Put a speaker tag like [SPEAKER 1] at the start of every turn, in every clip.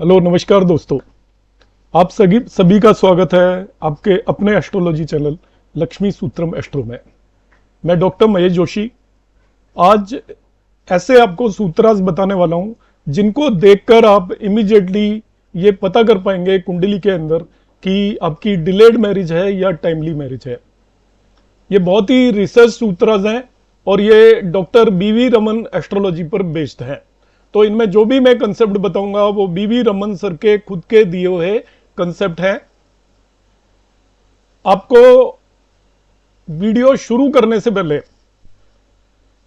[SPEAKER 1] Hello नमस्कार दोस्तों। आप सभी का स्वागत है आपके अपने एस्ट्रोलॉजी चैनल लक्ष्मी सूत्रम एस्ट्रो में। मैं डॉक्टर महेश जोशी आज ऐसे आपको सूत्रास बताने वाला हूं जिनको देखकर आप इमीडिएटली ये पता कर पाएंगे कुंडली के अंदर कि आपकी डिलेड मैरिज है या टाइमली मैरिज है। ये बहुत ही रिसर्च सूत्रास हैं और ये डॉक्टर बीवी रमन एस्ट्रोलॉजी पर बेस्ड हैं। तो इनमें जो भी मैं कंसेप्ट बताऊंगा वो बीवी रमन सर के खुद के दिए हुए कंसेप्ट हैं। आपको वीडियो शुरू करने से पहले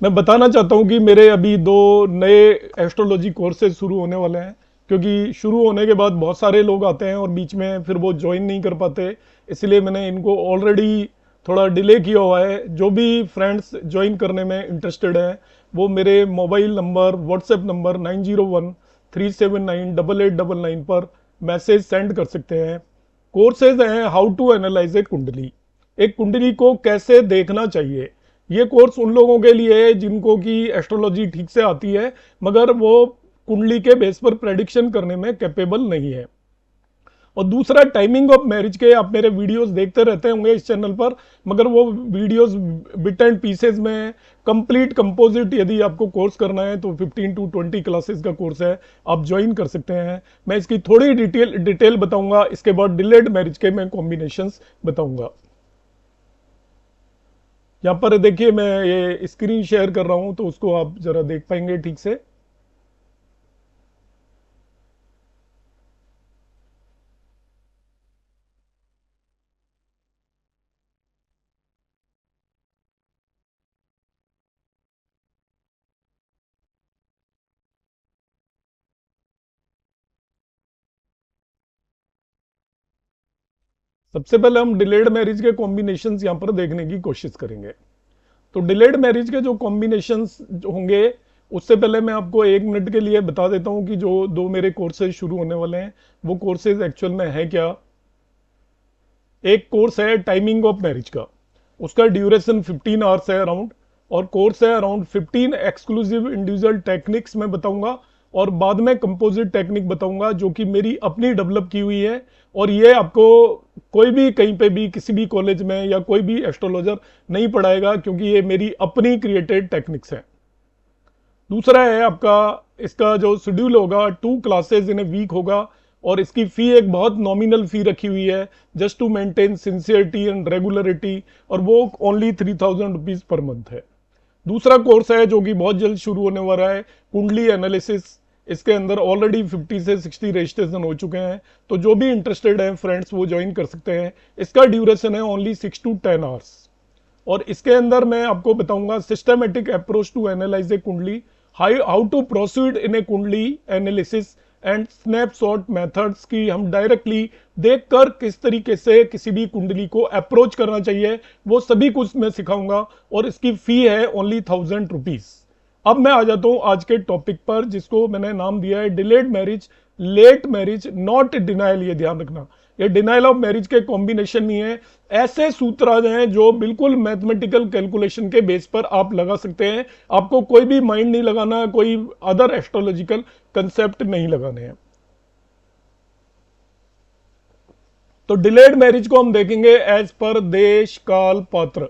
[SPEAKER 1] मैं बताना चाहता हूं कि मेरे अभी दो नए एस्ट्रोलॉजी कोर्सेज शुरू होने वाले हैं, क्योंकि शुरू होने के बाद बहुत सारे लोग आते हैं और बीच में फिर वो ज्वाइन नहीं कर पाते। इसलिए मैंने इनको ऑलरेडी थोड़ा डिले किया हुआ है। जो भी फ्रेंड्स ज्वाइन करने में इंटरेस्टेड हैं वो मेरे मोबाइल नंबर व्हाट्सएप नंबर 9013798899 पर मैसेज सेंड कर सकते हैं। कोर्सेज हैं हाउ टू एनालाइज ए कुंडली, एक कुंडली को कैसे देखना चाहिए। ये कोर्स उन लोगों के लिए है जिनको कि एस्ट्रोलॉजी ठीक से आती है मगर वो कुंडली के बेस पर प्रेडिक्शन करने में कैपेबल नहीं है। और दूसरा, टाइमिंग ऑफ मैरिज के आप मेरे वीडियोस देखते रहते होंगे इस चैनल पर, मगर वो वीडियोस बिट एंड पीसेज में कंप्लीट कंपोजिट यदि आपको कोर्स करना है तो 15 to 20 क्लासेस का कोर्स है, आप ज्वाइन कर सकते हैं। मैं इसकी थोड़ी डिटेल बताऊंगा, इसके बाद डिलेड मैरिज के मैं कॉम्बिनेशंस बताऊंगा। यहाँ पर देखिए मैं ये स्क्रीन शेयर कर रहा हूं तो उसको आप जरा देख पाएंगे ठीक से। सबसे पहले हम डिलेड मैरिज के कॉम्बिनेशंस यहाँ पर देखने की कोशिश करेंगे। तो डिलेड मैरिज के जो कॉम्बिनेशंस होंगे उससे पहले मैं आपको 1 मिनट के लिए बता देता हूं कि जो दो मेरे कोर्सेज शुरू होने वाले हैं वो कोर्सेज एक्चुअल में है क्या। एक कोर्स है टाइमिंग ऑफ मैरिज का, उसका ड्यूरेशन 15 आवर्स है अराउंड, और कोर्स है अराउंड 15 एक्सक्लूसिव इंडिविजुअल टेक्निक्स मैं बताऊंगा और बाद में कंपोजिट टेक्निक बताऊंगा जो कि मेरी अपनी डेवलप की हुई है। और ये आपको कोई भी कहीं पे भी किसी भी कॉलेज में या कोई भी एस्ट्रोलॉजर नहीं पढ़ाएगा, क्योंकि ये मेरी अपनी क्रिएटेड टेक्निक्स हैं। दूसरा है आपका, इसका जो शेड्यूल होगा 2 क्लासेज इन ए वीक होगा और इसकी फी एक बहुत नॉमिनल फी रखी हुई है just to maintain sincerity and regularity, और वो ओनली 3000 रुपीज पर मंथ है। दूसरा कोर्स है जो कि बहुत जल्द शुरू होने वाला है, कुंडली एनालिसिस। इसके अंदर ऑलरेडी 50 से 60 रजिस्ट्रेशन हो चुके हैं, तो जो भी इंटरेस्टेड हैं फ्रेंड्स वो ज्वाइन कर सकते हैं। इसका ड्यूरेशन है ओनली 6 to 10 आवर्स। और इसके अंदर मैं आपको बताऊंगा सिस्टमेटिक अप्रोच टू एनालाइज ए कुंडली, हाउ टू प्रोसीड इन ए कुंडली एनालिसिस एंड स्नैपशॉट मेथड्स की हम डायरेक्टली देखकर किस तरीके से किसी भी कुंडली को अप्रोच करना चाहिए, वो सभी कुछ मैं सिखाऊंगा। और इसकी फी है ओनली 1000 रुपीज। अब मैं आ जाता हूं आज के टॉपिक पर जिसको मैंने नाम दिया है delayed marriage, late marriage, not denial. ये ध्यान रखना, ये डिनाइल ऑफ मैरिज के कॉम्बिनेशन नहीं है। ऐसे सूत्र हैं जो बिल्कुल मैथमेटिकल कैलकुलेशन के बेस पर आप लगा सकते हैं। आपको कोई भी माइंड नहीं लगाना, कोई अदर एस्ट्रोलॉजिकल कंसेप्ट नहीं लगाने हैं। तो डिलेड मैरिज को हम देखेंगे एज पर देश काल पात्र।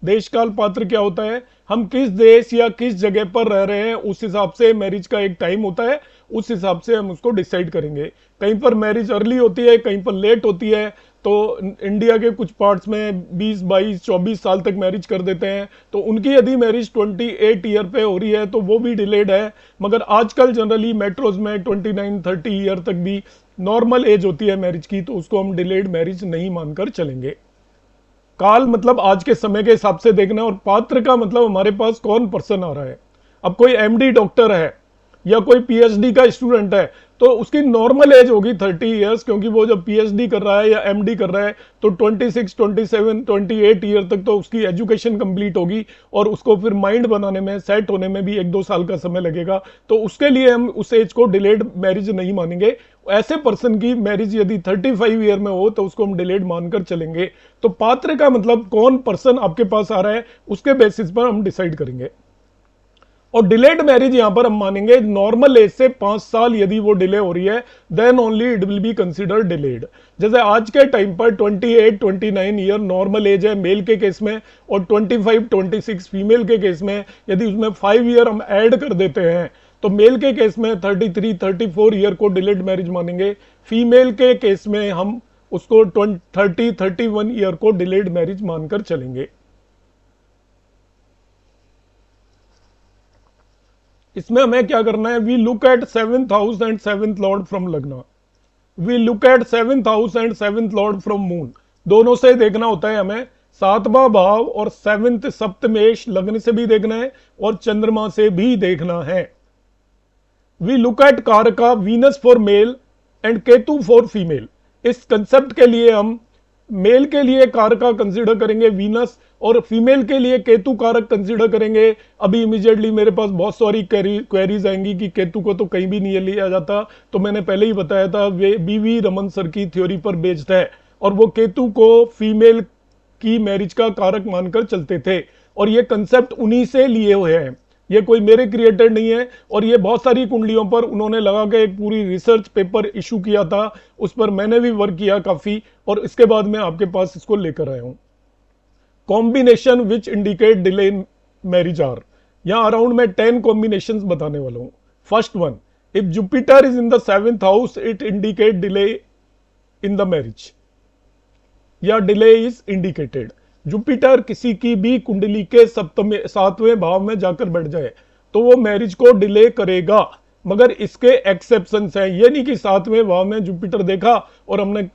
[SPEAKER 1] देश काल पात्र क्या होता है, हम किस देश या किस जगह पर रह रहे हैं उस हिसाब से मैरिज का एक टाइम होता है, उस हिसाब से हम उसको डिसाइड करेंगे। कहीं पर मैरिज अर्ली होती है, कहीं पर लेट होती है। तो इंडिया के कुछ पार्ट्स में 20 22 24 साल तक मैरिज कर देते हैं, तो उनकी यदि मैरिज 28 ईयर पे हो रही है तो वो भी डिलेड है। मगर आजकल जनरली मेट्रोज में 29 30 ईयर तक भी नॉर्मल एज होती है मैरिज की, तो उसको हम डिलेड मैरिज नहीं मानकर चलेंगे। काल मतलब आज के समय के हिसाब से देखना, और पात्र का मतलब हमारे पास कौन पर्सन आ रहा है। अब कोई एमडी डॉक्टर है या कोई पीएचडी का स्टूडेंट है तो उसकी नॉर्मल एज होगी 30 ईयर्स, क्योंकि वो जब पीएचडी कर रहा है या एमडी कर रहा है तो 26 27 28 ईयर तक तो उसकी एजुकेशन कंप्लीट होगी, और उसको फिर माइंड बनाने में सेट होने में भी 1 2 साल का समय लगेगा। तो उसके लिए हम उस एज को डिलेड मैरिज नहीं मानेंगे। ऐसे पर्सन की मैरिज यदि 35 ईयर में हो तो उसको हम डिलेड मानकर चलेंगे। तो पात्र का मतलब कौन पर्सन आपके पास आ रहा है उसके बेसिस पर हम डिसाइड करेंगे। और डिलेड मैरिज यहां पर हम मानेंगे नॉर्मल एज से 5 साल यदि वो डिले हो रही है, then only it will be considered delayed. जैसे आज के टाइम पर 28-29 ईयर नॉर्मल एज है मेल के केस में, और 25-26 फीमेल के केस में। यदि उसमें 5 ईयर हम ऐड कर देते हैं तो मेल के केस में 33-34 ईयर को डिलेड मैरिज मानेंगे, फीमेल के केस में हम उसको 30-31 ईयर को डिलेड मैरिज मानकर चलेंगे। इसमें हमें क्या करना है, we look at 7th house and 7th lord from lagna, we look at 7th house and 7th lord from moon. दोनों से देखना होता है हमें, 7वां भाव और 7th सप्तमेश लग्न से भी देखना है और चंद्रमा से भी देखना है। वी लुक एट कारका Venus for male and Ketu for female. इस कंसेप्ट के लिए हम मेल के लिए कारका कंसीडर करेंगे वीनस, और फीमेल के लिए केतु कारक कंसीडर करेंगे। अभी इमीडिएटली मेरे पास बहुत सारी क्वेरीज आएंगी कि केतु को तो कहीं भी नहीं लिया जाता, तो मैंने पहले ही बताया था वे बीवी रमन सर की थ्योरी पर बेस्ड है, और वो केतु को फीमेल की मैरिज का कारक मानकर चलते थे, और ये कंसेप्ट उन्हीं से लिए हुए हैं, ये कोई मेरे क्रिएटेड नहीं है। और ये बहुत सारी कुंडलियों पर उन्होंने लगा के एक पूरी रिसर्च पेपर इशू किया था, उस पर मैंने भी वर्क किया काफी, और इसके बाद मैं आपके पास इसको लेकर आया हूं। Combination which indicate delay in marriage are, यहां अराउंड में 10 कॉम्बिनेशन बताने वाला हूं। First one, if Jupiter is in the 7th house it indicate delay in the marriage, या डिले इज इंडिकेटेड। जुपिटर किसी की भी कुंडली के 7वें भाव में जाकर बैठ जाए तो वो मैरिज को डिले करेगा, मगर इसके एक्सेप्शंस हैं। ये नहीं कि 7वें भाव में जुपिटर देखा और हमने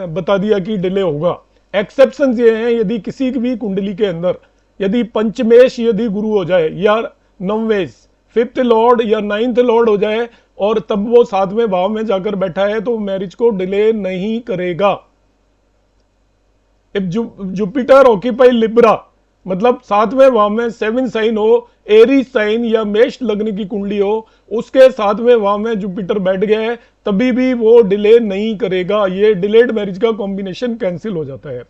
[SPEAKER 1] बता दिया कि डिले होगा। एक्सेप्शंस ये हैं, यदि किसी भी कुंडली के अंदर यदि पंचमेश यदि गुरु हो जाए, या नवमेश 5th लॉर्ड या 9th लॉर्ड हो जाए, और तब वो 7वें भाव में जाकर बैठा है, तो मैरिज को डिले नहीं करेगा। इफ जुपिटर ऑक्यूपाई लिब्रा, मतलब 7वें भाव में 7 साइन हो, एरी साइन या मेष लग्न की कुंडली हो, उसके 7वें भाव में जुपिटर बैठ गया है, तभी भी वो डिले नहीं करेगा। ये डिलेड मैरिज का कॉम्बिनेशन कैंसिल हो जाता है।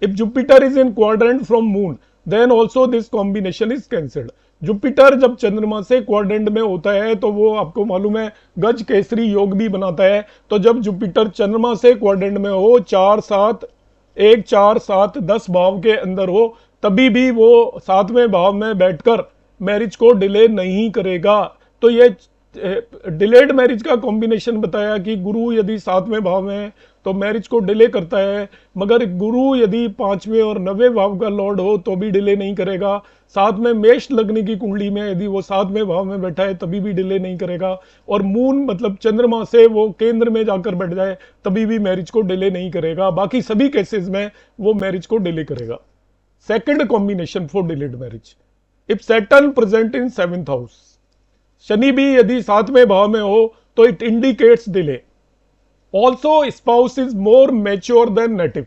[SPEAKER 1] If Jupiter is in quadrant from moon then also this combination is cancelled. Jupiter जब चंद्रमा से क्वाड्रेंट में होता है तो वो आपको मालूम है गज केसरी योग भी बनाता है। तो जब जुपिटर चंद्रमा से क्वाड्रेंट में हो, 4-7 भाव के अंदर हो, तभी भी वो 7वें भाव में बैठकर मैरिज को डिले नहीं करेगा। तो ये डिलेड मैरिज का कॉम्बिनेशन बताया कि गुरु यदि 7वें भाव में है तो मैरिज को डिले करता है, मगर गुरु यदि 5वें और 9वें भाव का लॉर्ड हो तो भी डिले नहीं करेगा। साथ में मेष लग्न की कुंडली में यदि वो 7वें भाव में बैठा है तभी भी डिले नहीं करेगा, और मून मतलब चंद्रमा से वो केंद्र में जाकर बैठ जाए तभी भी मैरिज को डिले नहीं करेगा। बाकी सभी केसेस में वो मैरिज को डिले करेगा। Second combination for delayed marriage, if Saturn present in 7th house, Shani भी यदि 7वें भाव में हो तो it indicates delay. Also spouse is more mature than native,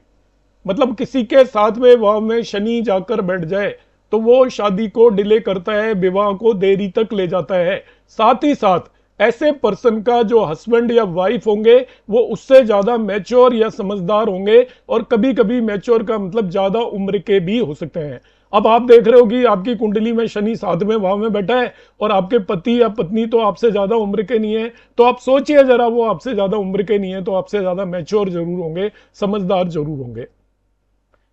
[SPEAKER 1] मतलब किसी के 7वें भाव में शनि जाकर बैठ जाए तो वो शादी को डिले करता है, विवाह को देरी तक ले जाता है। साथ ही साथ ऐसे पर्सन का जो हस्बैंड या वाइफ होंगे वो उससे ज्यादा मैच्योर या समझदार होंगे, और कभी कभी मैच्योर का मतलब ज्यादा उम्र के भी हो सकते हैं। अब आप देख रहे हो कि आपकी कुंडली में शनि 7वें भाव में बैठा है और आपके पति या पत्नी तो आपसे ज्यादा उम्र के नहीं है, तो आप सोचिए जरा, वो आपसे ज्यादा उम्र के नहीं है तो आपसे ज्यादा मैच्योर जरूर होंगे, समझदार जरूर होंगे।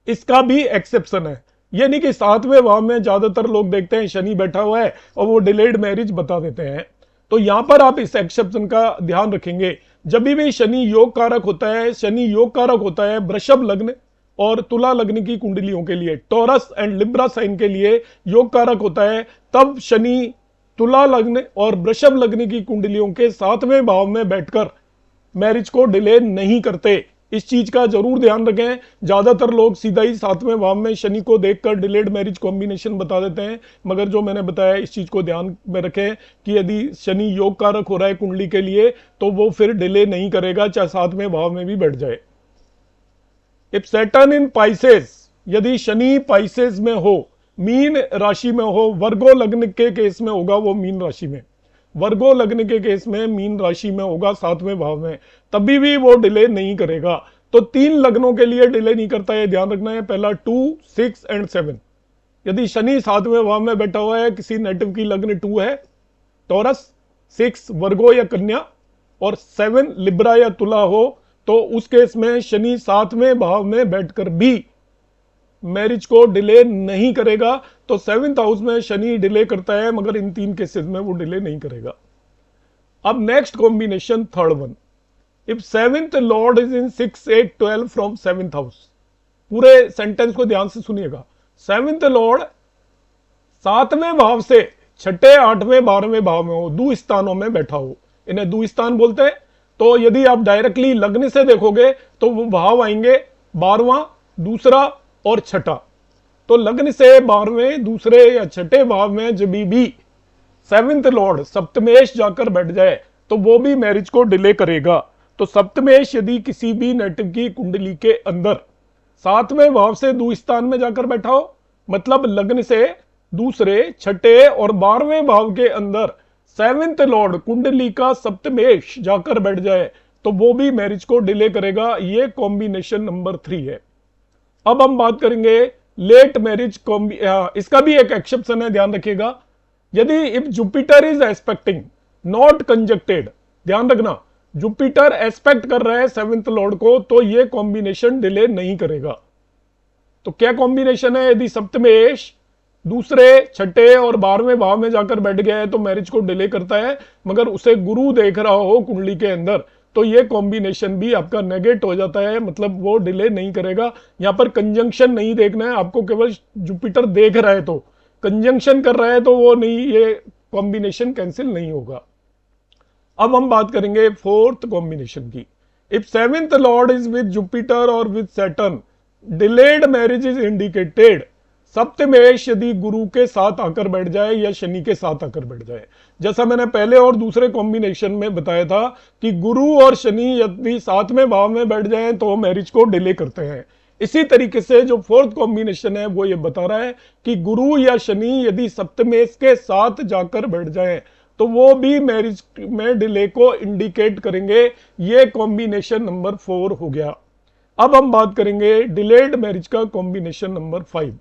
[SPEAKER 1] इसका भी एक्सेप्शन है, ये नहीं कि 7वें भाव में ज्यादातर लोग देखते हैं शनि बैठा हुआ है और वो डिलेड मैरिज बता देते हैं। तो यहां पर आप इस एक्सेप्शन का ध्यान रखेंगे। जब भी शनि योग कारक होता है, शनि योग कारक होता है वृषभ लग्न और तुला लग्न की कुंडलियों के लिए, टॉरस एंड लिब्रा साइन के लिए योग कारक होता है, तब शनि तुला लग्न और वृषभ लग्न की कुंडलियों के 7वें भाव में बैठकर मैरिज को डिले नहीं करते। इस चीज का जरूर ध्यान रखें। ज्यादातर लोग सीधा ही 7वें भाव में शनि को देखकर डिलेड मैरिज कॉम्बिनेशन बता देते हैं, मगर जो मैंने बताया इस चीज को ध्यान में रखें कि यदि शनि योग कारक हो रहा है कुंडली के लिए तो वो फिर डिले नहीं करेगा, चाहे 7वें भाव में भी बैठ जाए। इफ सैटर्न इन पाइसेस, यदि शनि पाइसेस में हो, मीन राशि में हो, वर्गो लग्न के केस में होगा वो मीन राशि में, वर्गो लग्न के केस में मीन राशि में होगा 7वें भाव में, तभी भी वो डिले नहीं करेगा। तो 3 लग्नों के लिए डिले नहीं करता है, ध्यान रखना है। पहला 2, 6 एंड 7, यदि शनि 7वें भाव में बैठा हुआ है, किसी नेटिव की लग्न 2 है, टॉरस, 6 वर्गो या कन्या और 7 लिब्रा या तुला हो, तो उस केस में शनि 7वें भाव में बैठकर भी मैरिज को डिले नहीं करेगा। तो 7th हाउस में शनि डिले करता है, मगर इन 3 केसेस में वो डिले नहीं करेगा। अब next combination, third one, if 7th lord is in 6, 8, 12 from 7th house. पूरे सेंटेंस को ध्यान से सुनिएगा। 7th लॉर्ड 7वें भाव से 6, 8वें, 12वें भाव में हो, दो स्थानों में बैठा हो, इन्हें दो स्थान बोलते हैं। तो यदि आप डायरेक्टली लग्न से देखोगे तो वो भाव आएंगे 12वां, दूसरा और छठा। तो लग्न से 12वें, दूसरे या छठे भाव में जब भी 7th लॉर्ड सप्तमेश जाकर बैठ जाए तो वो भी मैरिज को डिले करेगा। तो सप्तमेश यदि किसी भी नेटिव की कुंडली के अंदर 7वें भाव से दो स्थान में जाकर बैठा हो, मतलब लग्न से दूसरे, छठे और 12वें भाव के अंदर 7th लॉर्ड कुंडली का सप्तमेश जाकर बैठ जाए तो वो भी मैरिज को डिले करेगा। ये कॉम्बिनेशन नंबर 3 है। अब हम बात करेंगे लेट मैरिज इसका भी एक एक्सेप्शन है, ध्यान रखिएगा। यदि if Jupiter is aspecting not conjuncted, ध्यान रखना, जुपिटर एस्पेक्ट कर रहा है 7th लॉर्ड को, तो ये कॉम्बिनेशन डिले नहीं करेगा। तो क्या कॉम्बिनेशन है? यदि सप्तमेश दूसरे, छठे और 12वें भाव में जाकर बैठ गया है तो मैरिज को डिले करता है, मगर उसे गुरु देख रहा हो कुंडली के अंदर तो ये कॉम्बिनेशन भी आपका नेगेट हो जाता है, मतलब वो डिले नहीं करेगा। यहां पर कंजंक्शन नहीं देखना है आपको, केवल जुपिटर देख रहा है, तो कंजंक्शन कर रहा है तो वो नहीं, ये कॉम्बिनेशन कैंसिल नहीं होगा। अब हम बात करेंगे फोर्थ कॉम्बिनेशन की। If 7th lord is with Jupiter और with Saturn, delayed marriage is indicated. सप्तमेश यदि गुरु के साथ आकर बैठ जाए या शनि के साथ आकर बैठ जाए, जैसा मैंने पहले और दूसरे कॉम्बिनेशन में बताया था कि गुरु और शनि यदि 7वें भाव में बैठ जाएं तो मैरिज को डिले करते हैं। इसी तरीके से जो फोर्थ कॉम्बिनेशन है वो ये बता रहा है कि गुरु या शनि यदि सप्तमेश के साथ जाकर बैठ जाएं तो वो भी मैरिज में डिले को इंडिकेट करेंगे। ये कॉम्बिनेशन नंबर 4 हो गया। अब हम बात करेंगे डिलेड मैरिज का कॉम्बिनेशन नंबर 5,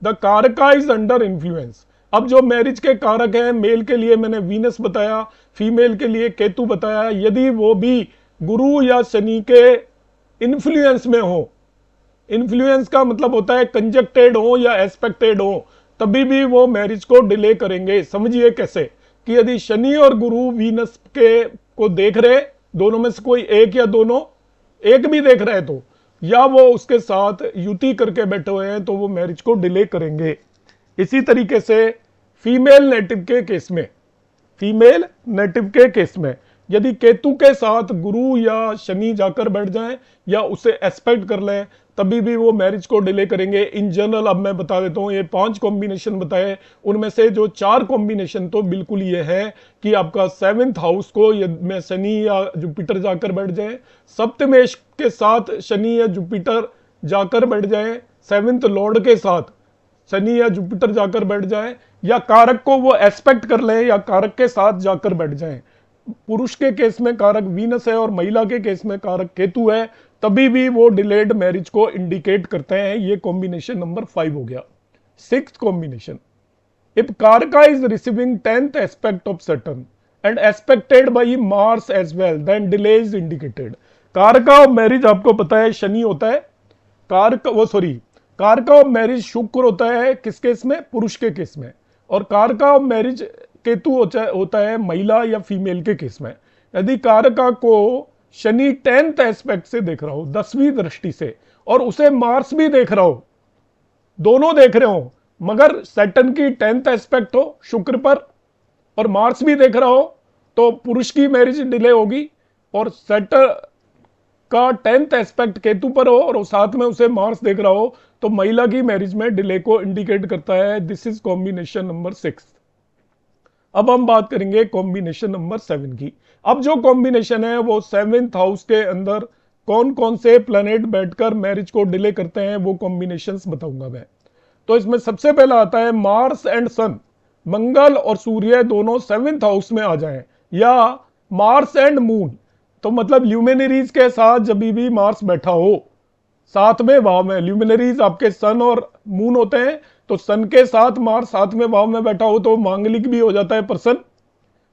[SPEAKER 1] द कारका इज अंडर इन्फ्लुएंस। अब जो मैरिज के कारक हैं, मेल के लिए मैंने वीनस बताया, फीमेल के लिए केतु बताया, यदि वो भी गुरु या शनि के इन्फ्लुएंस में हो, इन्फ्लुएंस का मतलब होता है कंजक्टेड हो या एस्पेक्टेड हो, तभी भी वो मैरिज को डिले करेंगे। समझिए कैसे, कि यदि शनि और गुरु वीनस के को देख रहे, दोनों में से कोई एक या दोनों, एक भी देख रहे तो, या वो उसके साथ युति करके बैठे हुए हैं तो वो मैरिज को डिले करेंगे। इसी तरीके से फीमेल नेटिव के केस में, फीमेल नेटिव के केस में यदि केतु के साथ गुरु या शनि जाकर बैठ जाएं या उसे एस्पेक्ट कर लें तभी भी वो मैरिज को डिले करेंगे। इन जनरल अब मैं बता देता हूं, ये 5 कॉम्बिनेशन बताए, उनमें से जो 4 कॉम्बिनेशन तो बिल्कुल ये है कि आपका 7th हाउस को में शनि या जुपिटर जाकर बैठ जाए, सप्तमेश के साथ शनि या जुपिटर जाकर बैठ जाए, 7th लॉर्ड के साथ शनि या जुपिटर जाकर बैठ जाए, या कारक को वो एस्पेक्ट कर ले या कारक के साथ जाकर बैठ जाए। पुरुष के केस में कारक वीनस है और महिला के केस में कारक केतु है, तभी भी वो डिलेड मैरिज को इंडिकेट करते हैं। ये कॉम्बिनेशन नंबर 5 हो गया। 6th combination, if karaka is receiving 10th aspect of Saturn and aspected by Mars as well, then delay is indicated. Karaka of marriage आपको पता है शनि होता है, कारका ऑफ मैरिज शुक्र होता है किस केस में? पुरुष के केस में। और कारका ऑफ मैरिज केतु होता है महिला या फीमेल के केस में। यदि कारका को शनि 10th एस्पेक्ट से देख रहा हो, 10वीं दृष्टि से, और उसे मार्स भी देख रहा हो, दोनों देख रहे हो, मगर सैटर्न की 10th एस्पेक्ट हो शुक्र पर और मार्स भी देख रहा हो, तो पुरुष की मैरिज डिले होगी। और सैटर्न का 10th एस्पेक्ट केतु पर हो और साथ में उसे मार्स देख रहा हो तो महिला की मैरिज में डिले को इंडिकेट करता है। This is combination number 6। अब हम बात करेंगे कॉम्बिनेशन नंबर 7 की। अब जो कॉम्बिनेशन है वो 7th हाउस के अंदर कौन कौन से प्लैनेट बैठकर मैरिज को डिले करते हैं वो कॉम्बिनेशंस बताऊंगा मैं। तो इसमें सबसे पहला आता है मार्स एंड सन, मंगल और सूर्य दोनों 7th हाउस में आ जाएं, या मार्स एंड मून, तो मतलब ल्यूमिनरीज के साथ जब भी मार्स बैठा हो 7वें भाव में, ल्यूमिनरीज आपके सन और मून होते हैं, तो सन के साथ मार्स 7वें भाव में बैठा हो तो मांगलिक भी हो जाता है पर्सन।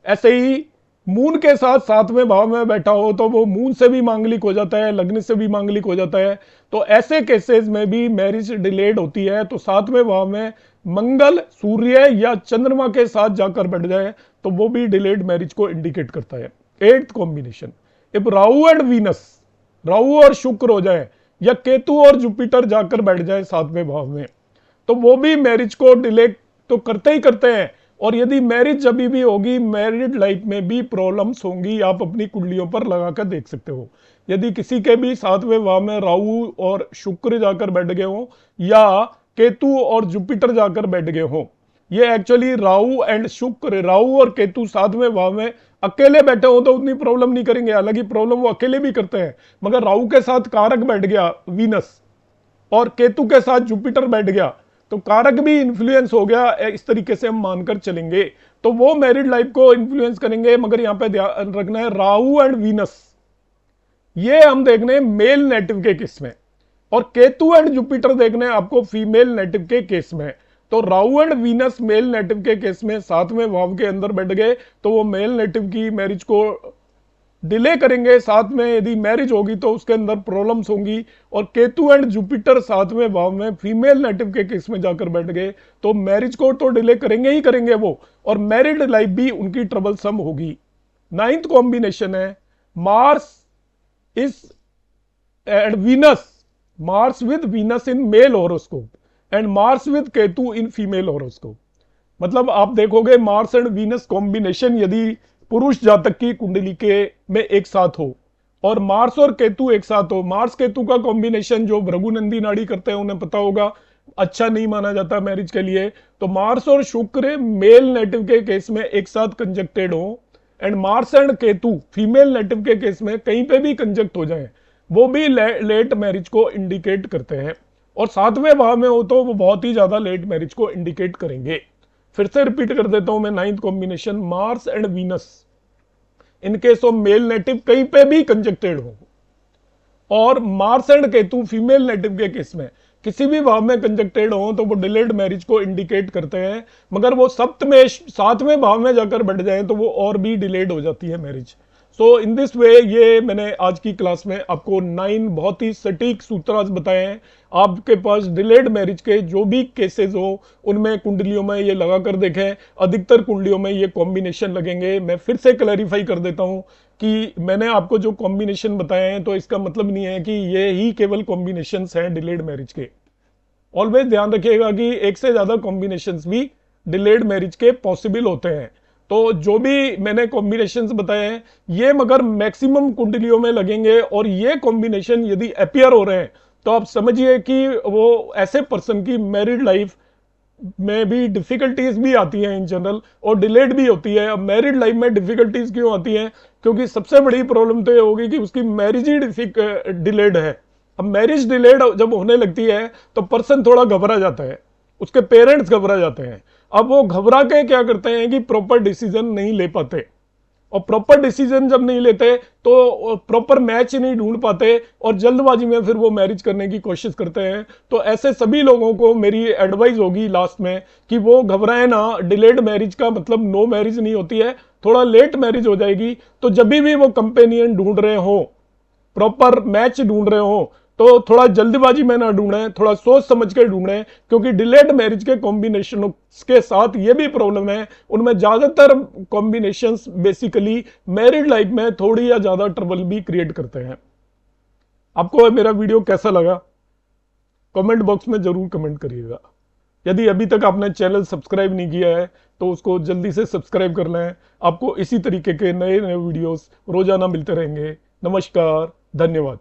[SPEAKER 1] ऐसे ही मून के साथ 7वें भाव में बैठा हो तो वो मून से भी मांगलिक हो जाता है, लग्न से भी मांगलिक हो जाता है। तो ऐसे केसेस में भी मैरिज डिलेड होती है। तो 7वें भाव में मंगल, सूर्य या चंद्रमा के साथ जाकर बैठ जाए तो वो भी डिलेड मैरिज को इंडिकेट करता है। 8th combination, if Rahu and Venus, Rahu और शुक्र हो जाए या केतु और जुपिटर जाकर बैठ जाए 7वें भाव में, तो वो भी मैरिज को डिले तो करते ही करते हैं। और यदि मैरिज जब भी होगी, मैरिड लाइफ में भी प्रॉब्लम्स होंगी। आप अपनी कुंडलियों पर लगाकर देख सकते हो। यदि किसी के भी 7वें भाव में राहु और शुक्र जाकर बैठ गए हो या केतु और जुपिटर जाकर बैठ गए हो, ये एक्चुअली राहु एंड शुक्र, राहु और केतु 7वें भाव में अकेले बैठे हो तो उतनी प्रॉब्लम नहीं करेंगे, हालांकि प्रॉब्लम वो अकेले भी करते हैं। मगर राहु के साथ कारक बैठ गया वीनस और केतु के साथ जुपिटर बैठ गया तो कारक भी इन्फ्लुएंस हो गया, इस तरीके से हम मानकर चलेंगे तो वो मैरिड लाइफ को इन्फ्लुएंस करेंगे। मगर यहां पे ध्यान रखना है राहु एंड वीनस, ये हम देखने मेल नेटिव के केस में, और केतु एंड जुपिटर देखने आपको फीमेल नेटिव के केस में। तो Rahu and Venus male native के केस में 7वें भाव के अंदर बैठ गए तो वो मेल नेटिव की मैरिज को डिले करेंगे। साथ में यदि मैरिज होगी तो उसके अंदर प्रॉब्लम्स होंगी। और केतु एंड जुपिटर 7वें भाव में फीमेल नेटिव के केस में जाकर बैठ गए तो मैरिज को तो डिले करेंगे ही करेंगे वो, और मैरिड लाइफ भी उनकी ट्रबलसम होगी। 9th कॉम्बिनेशन है Mars is and Venus, Mars with Venus in male horoscope and Mars with Ketu in female horoscope. मतलब आप देखोगे मार्स एंड वीनस कॉम्बिनेशन यदि पुरुष जातक की कुंडली के में एक साथ हो और मार्स और केतु एक साथ हो, मार्स केतु का कॉम्बिनेशन जो भृगुनंदी नाड़ी करते हैं उन्हें पता होगा, अच्छा नहीं माना जाता मैरिज के लिए। तो मार्स और शुक्र मेल नेटिव के केस में एक साथ कंजक्टेड हो and Mars and Ketu female native के केस में कहीं पे भी कंजक्ट हो जाए, वो भी लेट मैरिज को इंडिकेट करते हैं। और 7वें भाव में हो तो वो बहुत ही ज्यादा लेट मैरिज को इंडिकेट करेंगे। फिर से रिपीट कर देता हूं मैं 9th combination Mars and Venus in case of male native कहीं पे भी कंजक्टेड हो, और Mars and Ketu female native के केस में किसी भी भाव में कंजक्टेड हो तो वो डिलेड मैरिज को इंडिकेट करते हैं। मगर वो सप्तम 7वें भाव में जाकर बैठ जाए तो वो और भी डिलेड हो जाती है marriage. So in this way ये मैंने आज की क्लास में आपको 9 बहुत ही सटीक सूत्र आज बताए हैं। आपके पास डिलेड मैरिज के जो भी केसेस हो उनमें कुंडलियों में ये लगा कर देखें, अधिकतर कुंडलियों में ये कॉम्बिनेशन लगेंगे। मैं फिर से क्लैरिफाई कर देता हूं कि मैंने आपको जो कॉम्बिनेशन बताए हैं तो इसका मतलब नहीं है कि ये ही केवल कॉम्बिनेशंस हैं डिलेड मैरिज के। ऑलवेज ध्यान रखिएगा कि एक से ज्यादा कॉम्बिनेशंस भी डिलेड मैरिज के पॉसिबल होते हैं। तो जो भी मैंने कॉम्बिनेशंस बताए हैं ये मगर मैक्सिमम कुंडलियों में लगेंगे, और ये कॉम्बिनेशन यदि अपीयर हो रहे हैं तो आप समझिए कि वो ऐसे पर्सन की मैरिड लाइफ में भी डिफिकल्टीज भी आती हैं इन जनरल, और डिलेड भी होती है। अब मैरिड लाइफ में डिफिकल्टीज क्यों आती हैं? क्योंकि सबसे बड़ी प्रॉब्लम तो ये होगी कि उसकी मैरिज ही डिलेड है। अब मैरिज डिलेड जब होने लगती है तो पर्सन थोड़ा घबरा जाता है, उसके पेरेंट्स घबरा जाते हैं। अब वो घबरा के क्या करते हैं कि प्रॉपर डिसीजन नहीं ले पाते, और प्रॉपर डिसीजन जब नहीं लेते तो प्रॉपर मैच नहीं ढूंढ पाते और जल्दबाजी में फिर वो मैरिज करने की कोशिश करते हैं। तो ऐसे सभी लोगों को मेरी एडवाइस होगी लास्ट में कि वो घबराए ना। डिलेड मैरिज का मतलब नो मैरिज नहीं होती है, थोड़ा लेट मैरिज हो जाएगी। तो जब भी वो कंपेनियन ढूंढ रहे हो, प्रॉपर मैच ढूंढ रहे हो, तो थोड़ा जल्दबाजी में ना ढूंढें, थोड़ा सोच समझ के ढूंढें। क्योंकि डिलेड मैरिज के कॉम्बिनेशन के साथ ये भी प्रॉब्लम है, उनमें ज्यादातर कॉम्बिनेशंस बेसिकली मैरिड लाइफ में थोड़ी या ज्यादा ट्रबल भी क्रिएट करते हैं। आपको मेरा वीडियो कैसा लगा कमेंट बॉक्स में जरूर कमेंट करिएगा। यदि अभी तक आपने चैनल सब्सक्राइब नहीं किया है तो उसको जल्दी से सब्सक्राइब कर लें। आपको इसी तरीके के नए नए वीडियोस रोजाना मिलते रहेंगे। नमस्कार, धन्यवाद।